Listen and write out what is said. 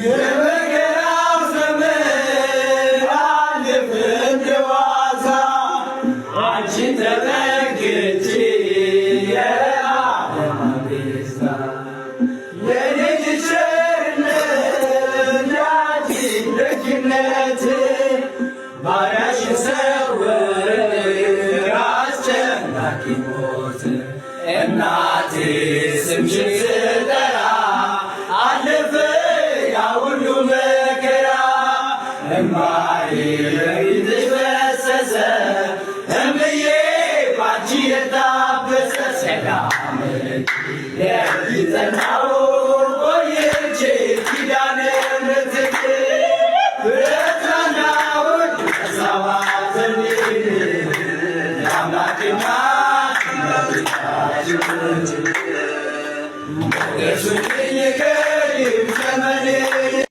የመከራው ዘመን አለፈ እንደ ዋዛ አንቺን ተጠግቼ የዓለም ቤዛ የልጅሽ ቸርነት ያንቺ ደግነት ባሪያሽን ሰወረ አስጨናቂ ሞት እናቴ ስምሽን ስጠራ አለፈ ያ ሁሉ መከራ እምባዬ በፊትሽ ፈሰሰ እምዬ ባንቺ የታበሰ ሰላም ለኪ የፊት